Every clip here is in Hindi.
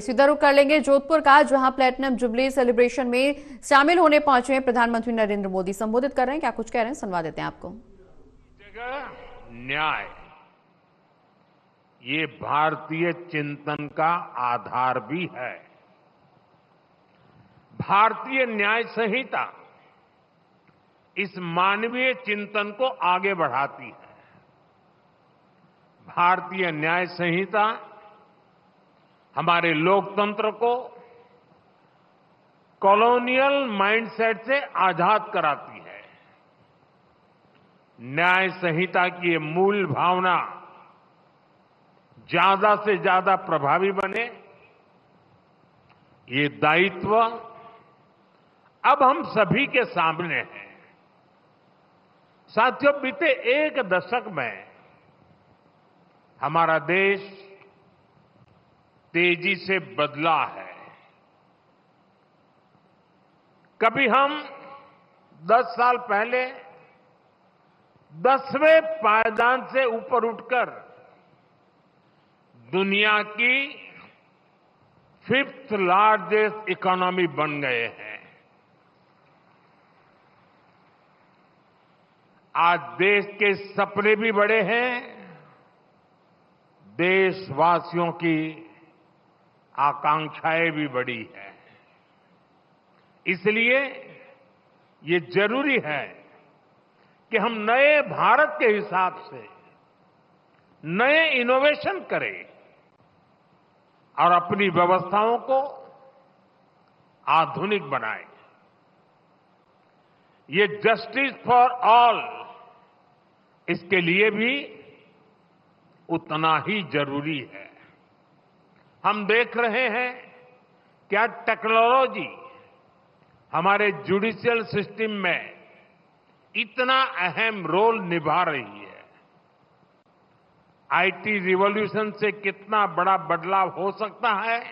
सीधा रुख कर लेंगे जोधपुर का, जहां प्लेटिनम जुबली सेलिब्रेशन में शामिल होने पहुंचे हैं प्रधानमंत्री नरेंद्र मोदी। संबोधित कर रहे हैं, क्या कुछ कह रहे हैं, सुनवा देते हैं आपको। जगह न्याय, ये भारतीय चिंतन का आधार भी है। भारतीय न्याय संहिता इस मानवीय चिंतन को आगे बढ़ाती है। भारतीय न्याय संहिता हमारे लोकतंत्र को कॉलोनियल माइंडसेट से आजाद कराती है। न्याय संहिता की ये मूल भावना ज्यादा से ज्यादा प्रभावी बने, ये दायित्व अब हम सभी के सामने है। साथियों, बीते एक दशक में हमारा देश तेजी से बदला है। कभी हम 10 साल पहले 10वें पायदान से ऊपर उठकर दुनिया की 5th लार्जेस्ट इकोनॉमी बन गए हैं। आज देश के सपने भी बड़े हैं, देशवासियों की आकांक्षाएं भी बड़ी हैं। इसलिए ये जरूरी है कि हम नए भारत के हिसाब से नए इनोवेशन करें और अपनी व्यवस्थाओं को आधुनिक बनाएं। ये जस्टिस फॉर ऑल, इसके लिए भी उतना ही जरूरी है। हम देख रहे हैं क्या टेक्नोलॉजी हमारे जुडिशियल सिस्टम में इतना अहम रोल निभा रही है। आईटी रिवॉल्यूशन से कितना बड़ा बदलाव हो सकता है,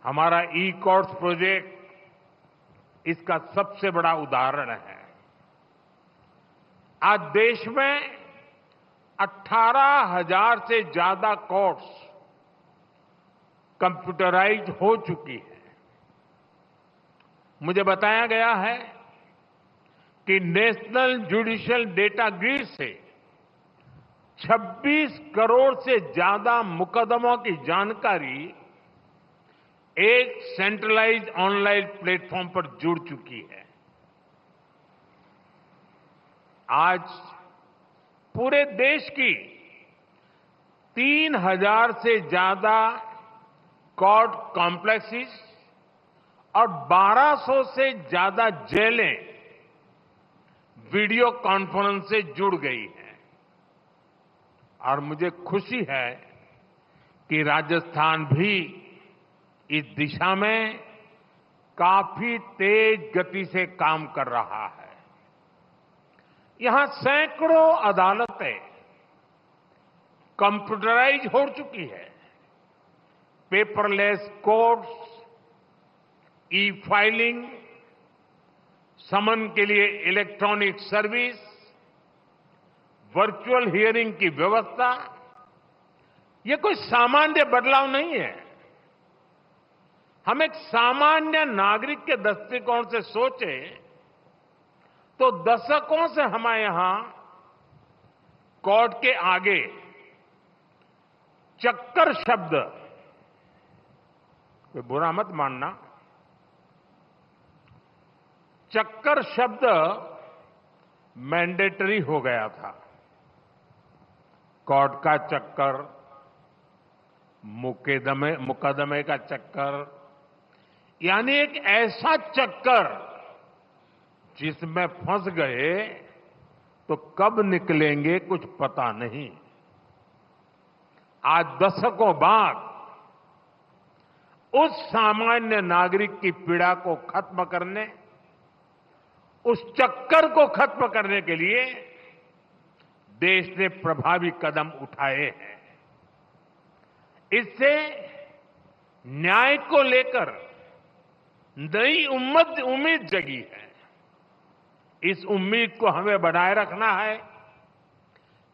हमारा ई कोर्ट्स प्रोजेक्ट इसका सबसे बड़ा उदाहरण है। आज देश में 18,000 से ज्यादा कोर्ट्स कंप्यूटराइज हो चुकी है। मुझे बताया गया है कि नेशनल जुडिशियल डेटा ग्रिड से 26 करोड़ से ज्यादा मुकदमों की जानकारी एक सेंट्रलाइज्ड ऑनलाइन प्लेटफॉर्म पर जुड़ चुकी है। आज पूरे देश की 3,000 से ज्यादा कोर्ट कॉम्प्लेक्सेस और 1,200 से ज्यादा जेलें वीडियो कॉन्फ्रेंस से जुड़ गई हैं। और मुझे खुशी है कि राजस्थान भी इस दिशा में काफी तेज गति से काम कर रहा है। यहां सैकड़ों अदालतें कंप्यूटराइज हो चुकी है। पेपरलेस कोर्ट्स, ई फाइलिंग, समन के लिए इलेक्ट्रॉनिक सर्विस, वर्चुअल हियरिंग की व्यवस्था, ये कोई सामान्य बदलाव नहीं है। हम एक सामान्य नागरिक के दृष्टिकोण से सोचें तो दशकों से हमारे यहां कोर्ट के आगे चक्कर शब्द, कोई बुरा मत मानना, चक्कर शब्द मैंडेटरी हो गया था। कोर्ट का चक्कर, मुकदमे का चक्कर, यानी एक ऐसा चक्कर जिसमें फंस गए तो कब निकलेंगे कुछ पता नहीं। आज दशकों बाद उस सामान्य नागरिक की पीड़ा को खत्म करने, उस चक्कर को खत्म करने के लिए देश ने प्रभावी कदम उठाए हैं। इससे न्याय को लेकर नई उम्मीद जगी है। इस उम्मीद को हमें बनाए रखना है।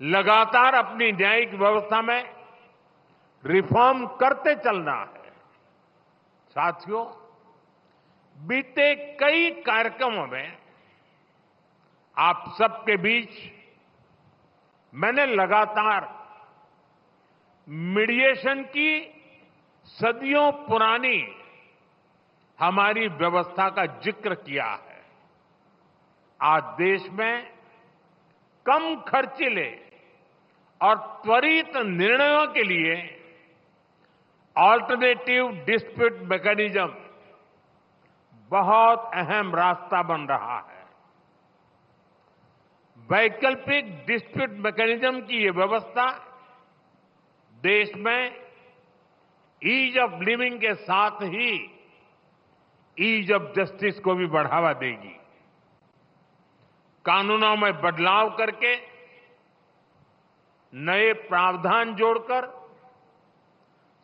लगातार अपनी न्यायिक व्यवस्था में रिफॉर्म करते चलना है। साथियों, बीते कई कार्यक्रमों में आप सबके बीच मैंने लगातार मीडिएशन की सदियों पुरानी हमारी व्यवस्था का जिक्र किया है। आज देश में कम खर्चीले और त्वरित निर्णयों के लिए ऑल्टरनेटिव डिस्प्यूट मैकेनिज्म बहुत अहम रास्ता बन रहा है। वैकल्पिक डिस्प्यूट मैकेनिज्म की ये व्यवस्था देश में ईज ऑफ लिविंग के साथ ही ईज ऑफ जस्टिस को भी बढ़ावा देगी। कानूनों में बदलाव करके नए प्रावधान जोड़कर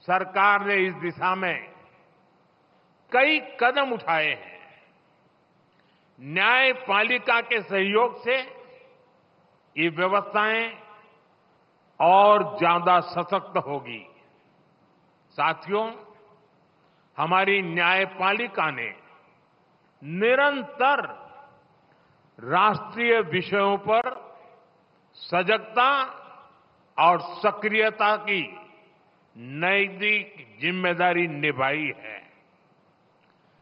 सरकार ने इस दिशा में कई कदम उठाए हैं। न्यायपालिका के सहयोग से ये व्यवस्थाएं और ज्यादा सशक्त होगी। साथियों, हमारी न्यायपालिका ने निरंतर राष्ट्रीय विषयों पर सजगता और सक्रियता की नैतिक जिम्मेदारी निभाई है।